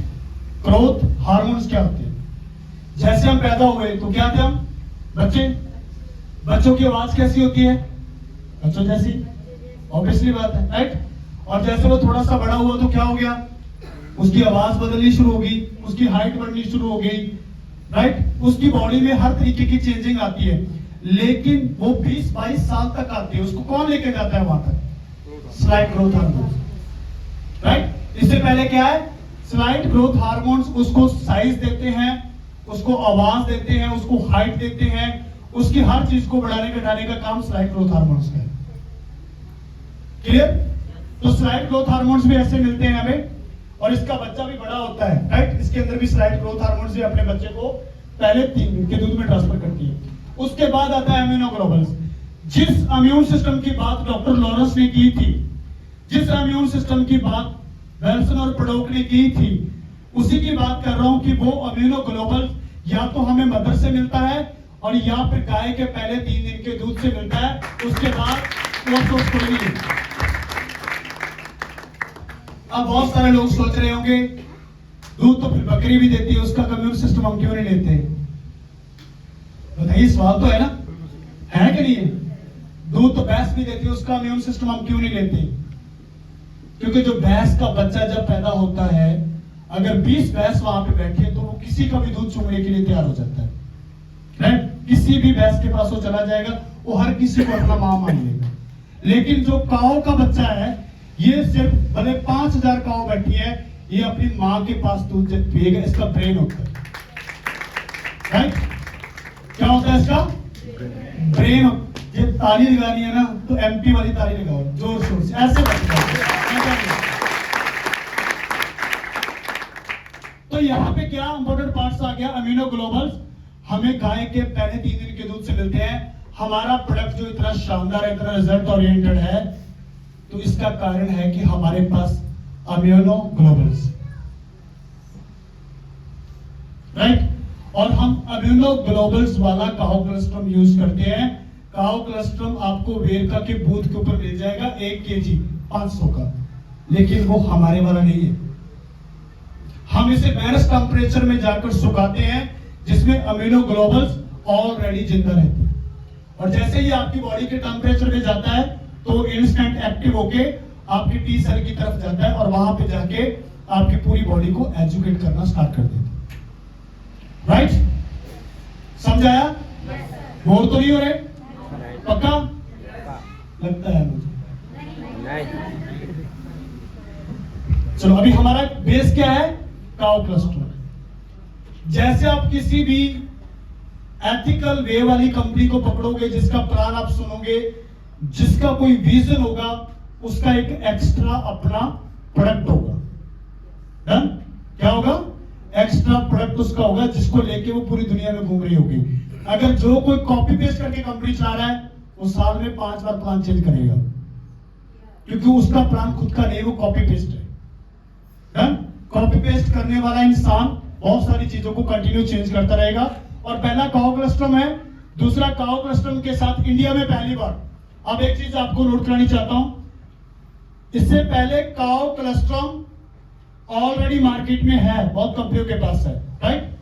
ग्रोथ हार्मोन्स क्या होते हैं? जैसे हम पैदा हुए तो क्या थे हम? बच्चे। बच्चों की आवाज कैसी होती है? बच्चों जैसी, ऑब्वियसली बात है, राइट? और जैसे वो थोड़ा सा बड़ा हुआ तो क्या हो गया? उसकी आवाज बदलनी शुरू होगी, उसकी हाइट बढ़नी शुरू हो गई, राइट? उसकी बॉडी में हर तरीके की चेंजिंग आती है, लेकिन वो 20-22 साल तक आती है। उसको कौन लेके जाता है वहां तक? Slight growth hormone, right? इससे पहले क्या है, स्लाइट ग्रोथ हार्मोन्स उसको साइज देते हैं, उसको आवाज देते हैं, उसको हाइट देते हैं, उसकी हर चीज को बढ़ाने घटाने का काम स्लाइट ग्रोथ हार्मोन्स का है। क्लियर? तो स्लाइट ग्रोथ हार्मोन्स भी ऐसे मिलते हैं हमें, और इसका बच्चा भी बड़ा होता है, राइट? इसके अंदर भी स्लाइट ग्रोथ हार्मोन्स भी अपने बच्चे को पहले 3 दिन के दूध में ट्रांसफर करती है। उसके बाद आता है इम्यूनोग्लोबुल्स। जिस इम्यून सिस्टम की बात डॉक्टर लॉरेंस ने की थी, जिस इम्यून सिस्टम की बात वेल्सन और पडोक ने की थी, उसी की बात कर रहा हूं कि वो इम्यूनोग्लोबुल्स या तो हमें मदर से मिलता है और या फिर गाय के पहले 3 दिन के दूध से मिलता है, उसके बाद वो तो कोई नहीं। अब बहुत सारे लोग सोच रहे होंगे दूध तो फिर बकरी भी देती है, उसका इम्यून सिस्टम हम क्यों नहीं लेते? बताइए, सवाल तो है ना, है कि नहीं है? दूध तो भैंस भी देती है, उसका इम्यून सिस्टम हम क्यों नहीं लेते? क्योंकि जो भैंस का बच्चा जब पैदा होता है, अगर 20 भैंस वहां पे बैठे तो वो किसी का भी दूध चूंगने के लिए तैयार हो जाता है, राइट? किसी भी भैंस के पास वो चला जाएगा, वो हर किसी को अपना मां मान लेगा। लेकिन जो काऊ का बच्चा है, ये सिर्फ भले 5000 काऊ बैठी है, ये अपनी मां के पास दूध पिएगा, इसका ब्रेन होता है, राइट? क्या होता है इसका? ब्रेन। ये ताली लगानी है ना, तो एमपी वाली ताली लगाओ जोर शोर से, ऐसे तो यहाँ पे क्या इंपॉर्टेंट पार्ट्स आ गया? इम्यूनोग्लोबुल्स हमें गाय के पहले 3 दिन के दूध से मिलते हैं। हमारा प्रोडक्ट जो इतना शानदार है, इतना रिजल्ट ओरिएंटेड है, तो इसका कारण है कि हमारे पास इम्यूनोग्लोबुल्स, राइट? और हम इम्यूनोग्लोबुल्स वाला काउ कोलेस्ट्रॉम यूज करते हैं। काउ कोलेस्ट्रॉम आपको वेरका के बूथ के ऊपर मिल जाएगा 1 kg 500 का, लेकिन वो हमारे वाला नहीं है। हम इसे माइनस टेंपरेचर में जाकर सुखाते हैं, जिसमें इम्यूनोग्लोबुल्स ऑलरेडी जिंदा रहते हैं, और जैसे ही आपकी बॉडी के टेंपरेचर में जाता है तो इंस्टेंट एक्टिव होके आपकी टी सेल की तरफ जाता है, और वहां पे जाके आपकी पूरी बॉडी को एजुकेट करना स्टार्ट कर देता है, राइट? समझाया? बोर तो नहीं हो रहे? पक्का? लगता है मुझे। चलो, अभी हमारा बेस क्या है? Cow cholesterol. जैसे आप किसी भी एथिकल वे वाली कंपनी को पकड़ोगे, जिसका प्लान आप सुनोगे, जिसका कोई विजन होगा, उसका एक एक्स्ट्रा अपना प्रोडक्ट होगा। डन? क्या होगा? एक्स्ट्रा प्रोडक्ट उसका होगा, जिसको लेके वो पूरी दुनिया में घूम रही होगी। अगर जो कोई कॉपी पेस्ट करके कंपनी चला रहा है, वो साल में 5 बार प्लान चेंज करेगा, क्योंकि उसका प्लान खुद का नहीं, वो कॉपी पेस्ट है। डन? कॉपी पेस्ट करने वाला इंसान बहुत सारी चीजों को कंटिन्यू चेंज करता रहेगा। और पहला काउ कोलेस्ट्रॉम है। दूसरा, काउ कोलेस्ट्रॉम के साथ इंडिया में पहली बार, अब एक चीज आपको नोट करानी चाहता हूं, इससे पहले काउ कोलेस्ट्रॉम ऑलरेडी मार्केट में है, बहुत कंपनियों के पास है, right?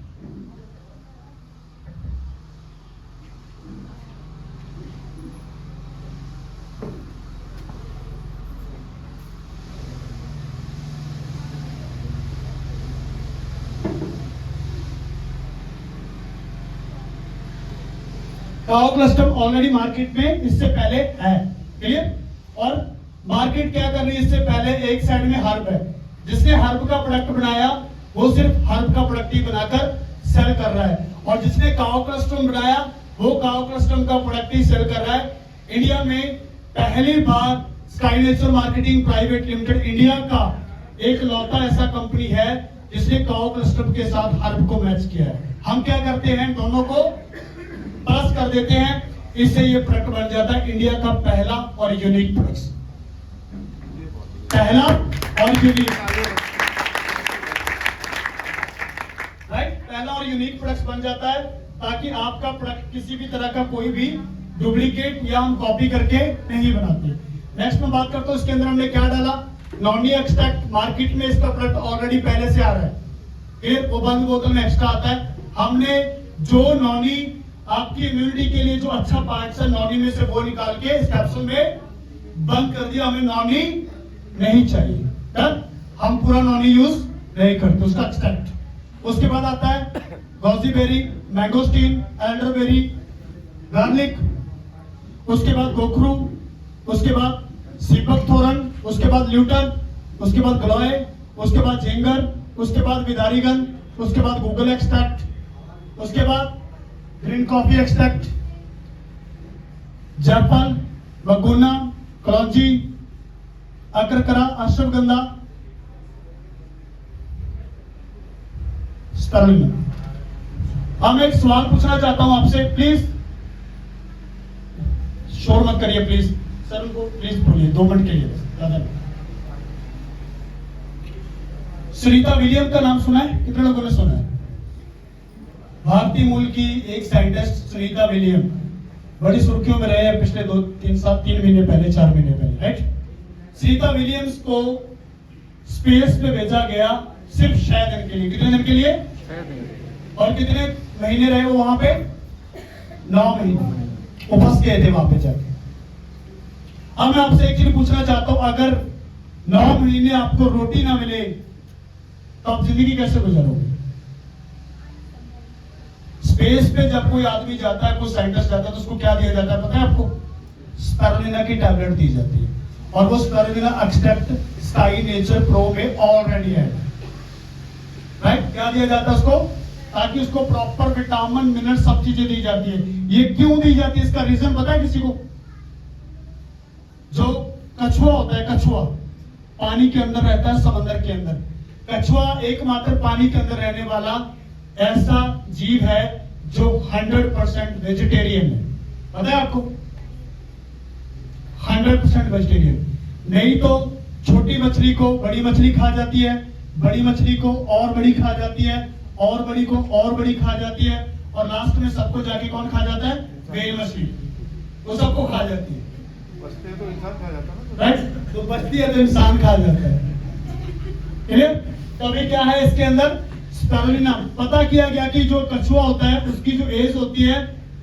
Cow colostrum already market में इससे पहले है, क्लियर? और मार्केट क्या कर रही है? इससे पहले एक साइड में हर्ब है, जिसने हर्ब का प्रोडक्ट बनाया वो सिर्फ हर्ब का प्रोडक्ट ही बनाकर सेल कर रहा है, और जिसने काउ कोलेस्ट्रॉम बनाया वो काउ कोलेस्ट्रॉम का प्रोडक्ट ही सेल कर रहा है। इंडिया में पहली बार Sky Nature marketing private limited India का एक लौता ऐसा कंपनी है जिसने काउ कोलेस्ट्रॉम के साथ हर्ब को मैच किया है। हम क्या करते हैं? दोनों को प्लस कर देते हैं, इससे ये प्रोडक्ट बन जाता है इंडिया का पहला और यूनिक प्रोडक्ट। पहला और यूनिक, राइट? पहला और यूनिक प्रोडक्ट बन जाता है, ताकि आपका प्रोडक्ट किसी भी तरह का कोई भी डुप्लीकेट या हम कॉपी करके नहीं बनाते। नेक्स्ट में बात करता हूं, इसके अंदर हमने क्या डाला? Noni extract. मार्केट में इसका प्रोडक्ट ऑलरेडी पहले से आ रहा है, फिर वो बंद बोतल में एक्स्ट्रा आता है। हमने जो नॉनी आपकी इम्यूनिटी के लिए जो अच्छा पार्ट है, नॉनी में से वो निकाल के इस कैप्सूल में बंद कर दिया। हमें नॉनी नहीं चाहिए, डन? हम पूरा नॉनी यूज नहीं करते, उसका एक्सट्रैक्ट। उसके बाद आता है गॉजीबेरी, मैंगोस्टीन, एल्डरबेरी, गार्लिक, उसके बाद गोखरू, उसके बाद सीपक थोरन, उसके बाद ल्यूटन, उसके बाद गलोए, उसके बाद झिंगर, उसके बाद विदारीगन, उसके बाद गूगल एक्सट्रैक्ट, उसके बाद ग्रीन कॉफी एक्सट्रैक्ट, जायफल, बगुना, कलौंजी, अकरकरा, अश्वगंधा, स्पिरुलिना। हम एक सवाल पूछना चाहता हूं आपसे, प्लीज शोर मत करिए प्लीज। सर उनको प्लीज बोलिए 2 मिनट के लिए बस, ज्यादा नहीं। सुनीता विलियम का नाम सुना है? कितने लोगों ने सुना है? भारतीय मूल की एक साइंटिस्ट सुनीता विलियम बड़ी सुर्खियों में रहे हैं पिछले 3 महीने पहले, 4 महीने पहले, राइट? सुनीता विलियम्स को स्पेस पे भेजा गया सिर्फ 6 दिन के लिए। कितने दिन के लिए? 6 दिन। और कितने महीने रहे वो वहां पे? 9 महीने वो फंस गए थे वहां पे जाके। अब मैं आपसे एक चीज पूछना चाहता हूं, अगर 9 महीने आपको रोटी ना मिले तो आप जिंदगी कैसे गुजारोगे? स्पेस पे जब कोई आदमी जाता है, कोई साइंटिस्ट जाता है, तो उसको क्या दिया जाता है पता है आपको? स्पिरुलिना की टैबलेट दी जाती है, और वो spirulina extract sky Nature pro में ऑलरेडी है, राइट? क्या दिया जाता है उसको? ताकि उसको प्रॉपर विटामिन, मिनरल, सब चीजें दी जाती है। ये क्यों दी जाती है, इसका रीजन पता है किसी को? जो कछुआ होता है, कछुआ पानी के अंदर रहता है, समंदर के अंदर। कछुआ एकमात्र पानी के अंदर रहने वाला ऐसा जीव है जो 100% वेजिटेरियन है। पता है आपको? 100% वेजिटेरियन। नहीं तो छोटी मछली को बड़ी मछली खा जाती है, बड़ी मछली को और बड़ी खा जाती है, और बड़ी को और बड़ी खा जाती है, और लास्ट में सबको जाके कौन खा जाता है? वेल मछली। वो सबको खा जाती है, बचते हैं तो इंसान खा जाता है ना, राइट? तो बचती है तो इंसान खा जाता है। क्लियर? तो अभी क्या है इसके अंदर? स्पिरुलिना। पता किया गया कि जो कछुआ होता है उसकी जो एज होती है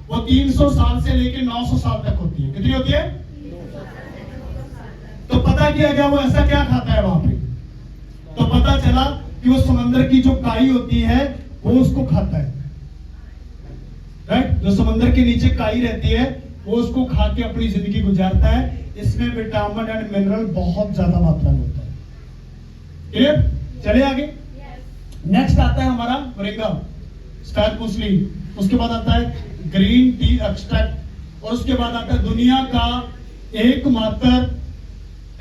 वो 300 साल से लेकर 900 साल तक होती है। कितनी होती है? तो पता किया गया वो ऐसा क्या खाता है वहां पे? तो पता चला कि वो समंदर की जो काई होती है वो उसको खाता है, राइट? जो समंदर के नीचे काई रहती है वो उसको खा के अपनी जिंदगी गुजारता है। इसमें विटामिन एंड मिनरल बहुत ज्यादा मात्रा में होता है। क्लियर? चले आगे। नेक्स्ट आता है हमारा मोरिंगा, स्टार पूसली, उसके बाद आता है ग्रीन टी एक्सट्रैक्ट, और उसके बाद आता है दुनिया का एकमात्र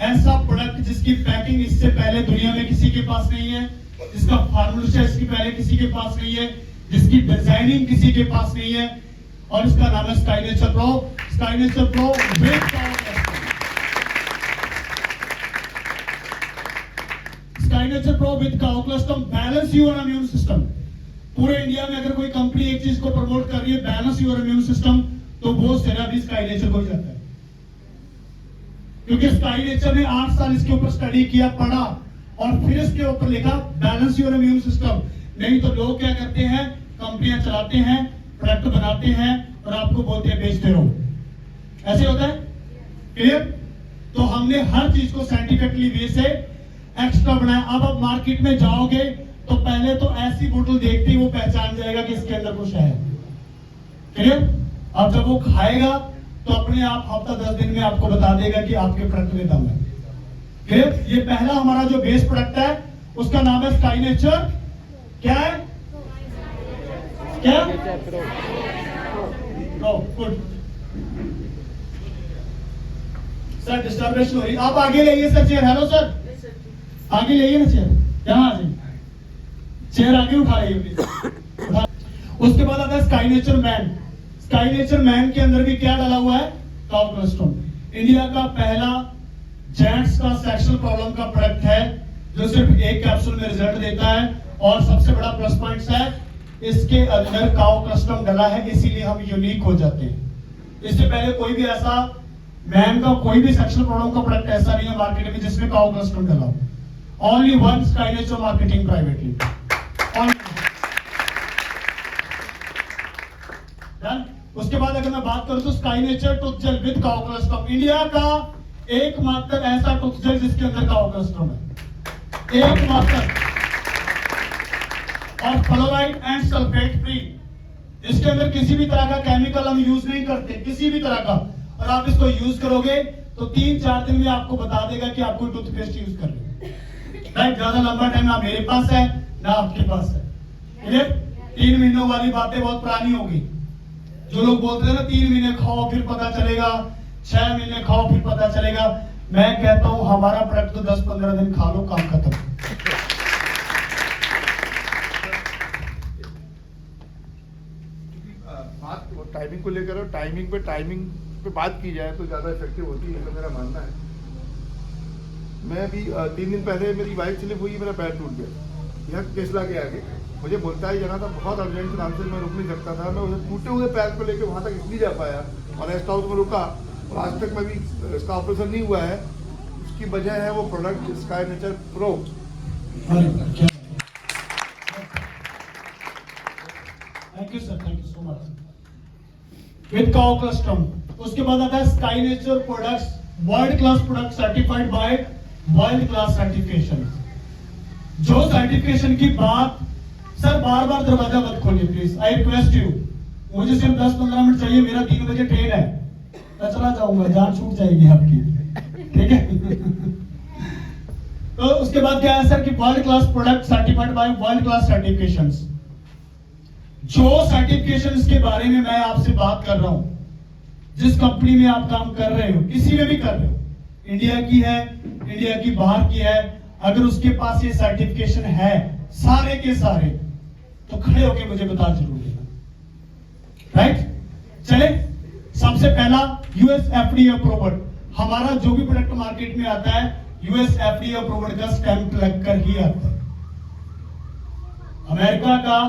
ऐसा प्रोडक्ट जिसकी पैकिंग इससे पहले दुनिया में किसी के पास नहीं है, जिसका फार्मूला इसके पहले किसी के पास नहीं है, जिसकी डिजाइनिंग किसी के पास नहीं है, और इसका नाम है Sky Nature Pro. Sky Nature Pro with Sky Nature Pro with cow colostrum balance your immune system. पूरे इंडिया में अगर कोई कंपनी एक चीज को प्रमोट कर रही है, बैलेंस योर इम्यून सिस्टम, तो वो सिर्फ भी स्काई नेचर को ही जाता है, क्योंकि स्काई नेचर ने 8 साल इसके ऊपर स्टडी किया, पढ़ा, और फिर इसके ऊपर लिखा बैलेंस योर इम्यून सिस्टम। नहीं तो लोग क्या करते हैं, कंपनियां चलाते हैं, प्रोडक्ट बनाते हैं, और आपको बोलते हैं बेचते रहो। ऐसे होता है। क्लियर? तो हमने हर चीज को साइंटिफिकली वे से एक्स्ट्रा बनाया। अब आप मार्केट में जाओगे तो पहले तो ऐसी बोतल देखते ही वो पहचान जाएगा कि इसके अंदर कुछ है। क्लियर? अब जब वो खाएगा तो अपने आप हफ्ता 10 दिन में आपको बता देगा कि आपके प्रोडक्ट में दम है। क्लियर? ये पहला हमारा जो बेस प्रोडक्ट है उसका नाम है स्काई नेचर। क्या है? क्या? गुड सर, डिस्टर्बेंस हो रही। आप आगे लाइए सर चेयर। हेलो सर, आगे लाइए ना चेयर, यहाँ आ जाइए, चेयर आगे उठा लाइए प्लीज। उसके बाद आता है Sky nature man. Sky nature man के अंदर भी क्या डाला हुआ है? काउक्लस्टम। इंडिया का पहला जेंट्स का सेक्सुअल प्रॉब्लम का प्रोडक्ट है जो सिर्फ एक कैप्सूल में रिजल्ट देता है, और सबसे बड़ा प्लस पॉइंट है इसके अंदर काउक्लस्टम डला है, इसीलिए हम यूनिक हो जाते हैं। इससे पहले कोई भी ऐसा मैन का कोई भी सेक्सुअल प्रॉब्लम का प्रोडक्ट ऐसा नहीं है मार्केट में जिसमें काउक्लस्टम डला हो। Only one Sky Nature marketing privately. उसके बाद अगर मैं बात करूं तो Sky Nature tooth gel with cow colostrum, India का एकमात्र ऐसा टूथ जेल जिसके अंदर काउक्लस्टम है, एकमात्र, और फ्लोराइड एंड सल्फेट फ्री। इसके अंदर किसी भी तरह का केमिकल हम यूज नहीं करते, किसी भी तरह का, और आप इसको यूज करोगे तो 3-4 दिन में आपको बता देगा कि आप कोई टूथपेस्ट यूज कर रहे हैं। राइट, ज्यादा लंबा टाइम ना मेरे पास है ना आपके पास है। क्लियर? 3 महीनों वाली बातें बहुत पुरानी होगी। जो लोग बोलते हैं ना 3 महीने खाओ फिर पता चलेगा, 6 महीने खाओ फिर पता चलेगा, मैं कहता हूं हमारा प्रोडक्ट तो 10-15 दिन खा लो, काम खत्म। बात टाइमिंग को लेकर है, टाइमिंग पे बात की जाए तो ज़्यादा इफेक्टिव होती है, तो मेरा मानना है। मैं भी 3 दिन पहले मेरी बाइक स्लिप हुई, मेरा पैर टूट गया यहाँ केसला के आगे। मुझे बोलता ही जाना था, बहुत अर्जेंट नाम से मैं रुक नहीं सकता था। मैं उसे टूटे हुए पैर को लेकर वहाँ तक इसलिए जा पाया और रेस्ट हाउस में रुका, और आज तक मैं भी इसका ऑपरेशन नहीं हुआ है। उसकी वजह है वो product sky Nature pro. Thank you sir, thank you so much. With cow custom, उसके बाद आता है Sky nature products world class product certified by world class certification. जो सर्टिफिकेशन की बात, सर बार बार दरवाजा मत खोलिए प्लीज, आई रिक्वेस्ट यू। मुझे सिर्फ 10-15 मिनट चाहिए, मेरा 3 बजे ट्रेन है, मैं चला जाऊंगा, जान छूट जाएगी आपकी, ठीक है। तो उसके बाद क्या है सर कि world class product certified by world class certifications. जो सर्टिफिकेशंस के बारे में मैं आपसे बात कर रहा हूं, जिस कंपनी में आप काम कर रहे हो, किसी में भी कर रहे हो, इंडिया की है, इंडिया की बाहर की है, अगर उसके पास ये सर्टिफिकेशन है सारे के सारे, तो खड़े होके मुझे बता जरूर देना। राइट, चले। सबसे पहला यूएस एफडीए अप्रूव्ड, हमारा जो भी प्रोडक्ट मार्केट में आता है यूएस एफडीए अप्रूव्ड का स्टैंप लगकर ही आता है। अमेरिका का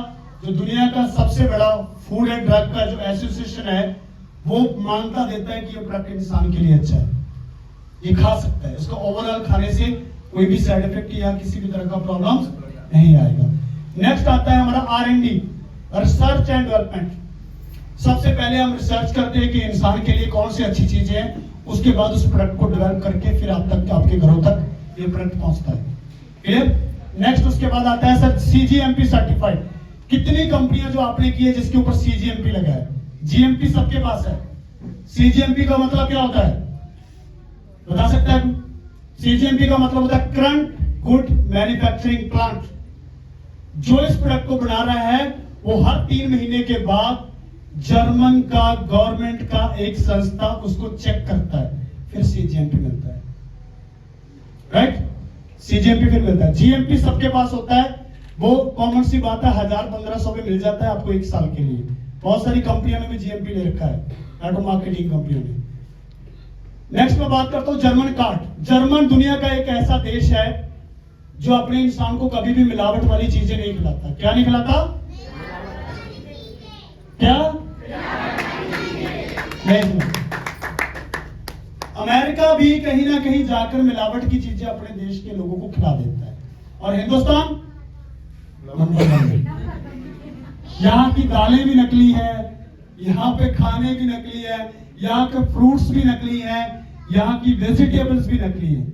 जो दुनिया का सबसे बड़ा फूड एंड ड्रग का जो एसोसिएशन है, वो मान्यता देता है कि ये प्रोडक्ट इंसान के लिए अच्छा है, ये खा सकता है, इसको ओवरऑल खाने से कोई भी साइड इफेक्ट या किसी भी तरह का प्रॉब्लम नहीं आएगा। नेक्स्ट आता है हमारा R&D, रिसर्च एंड डेवलपमेंट। सबसे पहले हम रिसर्च करते हैं कि इंसान के लिए कौन सी अच्छी चीजें हैं, उसके बाद उस प्रोडक्ट को डेवलप करके फिर आप तक, आपके घरों तक ये प्रोडक्ट पहुंचता है। क्लियर? नेक्स्ट उसके बाद आता है सर CGMP सर्टिफाइड। कितनी कंपनियां जो आपने की है जिसके ऊपर CGMP लगा है? GMP सबके पास है, CGMP का मतलब क्या होता है बता सकता है? CGMP का मतलब होता है करंट गुड मैन्युफैक्चरिंग प्लांट। जो इस प्रोडक्ट को बना रहा है वो हर 3 महीने के बाद जर्मन का गवर्नमेंट का एक संस्था उसको चेक करता है, फिर CGMP मिलता है। राइट, CGMP फिर मिलता है। GMP सबके पास होता है, वो कॉमन सी बात है, 1000-1500 में मिल जाता है आपको 1 साल के लिए। बहुत सारी कंपनियों ने भी GMP ले रखा है, ऑटो मार्केटिंग कंपनियों ने। नेक्स्ट मैं बात करता हूं जर्मन कार्ड। जर्मन दुनिया का एक ऐसा देश है जो अपने इंसान को कभी भी मिलावट वाली चीजें नहीं खिलाता। क्या नहीं खिलाता? क्या नहीं। अमेरिका भी कहीं ना कहीं जाकर मिलावट की चीजें अपने देश के लोगों को खिला देता है, और हिंदुस्तान नंबर 1। यहाँ की दालें भी नकली है, यहाँ पे खाने भी नकली है, यहाँ के फ्रूट्स भी नकली है, यहाँ की वेजिटेबल्स भी नकली है।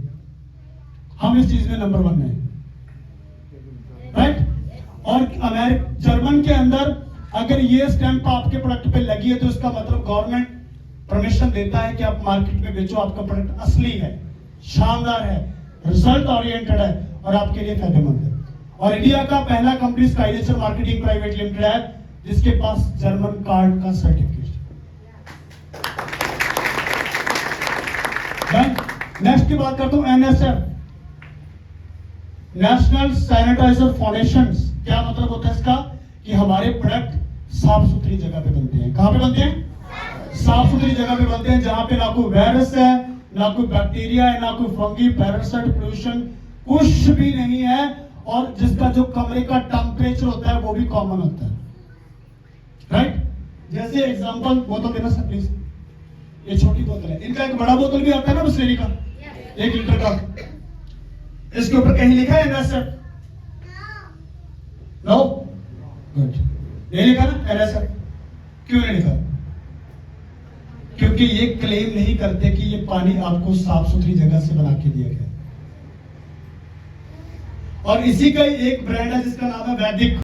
हम इस चीज में नंबर 1 है। राइट, और जर्मन के अंदर अगर ये स्टैंप आपके प्रोडक्ट पे लगी है तो इसका मतलब गवर्नमेंट परमिशन देता है कि आप मार्केट में बेचो, आपका प्रोडक्ट असली है, शानदार है, रिजल्ट ओरिएंटेड है और आपके लिए फायदेमंद है। और इंडिया का पहला company sky Nature marketing private limited है जिसके पास जर्मन कार्ड का सर्टिफिकेट। नेक्स्ट की बात करता हूं NSF, नेशनल सैनिटाइजर फाउंडेशन। क्या मतलब होता है इसका कि हमारे प्रोडक्ट साफ सुथरी जगह पे बनते हैं। कहां पे बनते हैं? साफ सुथरी जगह पे बनते हैं, जहां पे ना कोई वायरस है, ना कोई बैक्टीरिया है, ना कोई फंगी, पैरासाइट, पोल्यूशन कुछ भी नहीं है, और जिसका जो कमरे का टेम्परेचर होता है वो भी कॉमन होता है। राइट, जैसे एग्जांपल बोतल देना सर प्लीज, ये छोटी बोतल है, इनका एक बड़ा बोतल भी आता है ना बिस्लेरी का 1 लीटर का, इसके ऊपर कहीं लिखा है NSF? नो, गुड, नहीं लिखा ना NSF? क्यों नहीं लिखा? क्योंकि ये क्लेम नहीं करते कि ये पानी आपको साफ सुथरी जगह से बना के दिया गया। और इसी का एक ब्रांड है जिसका नाम है वैदिक।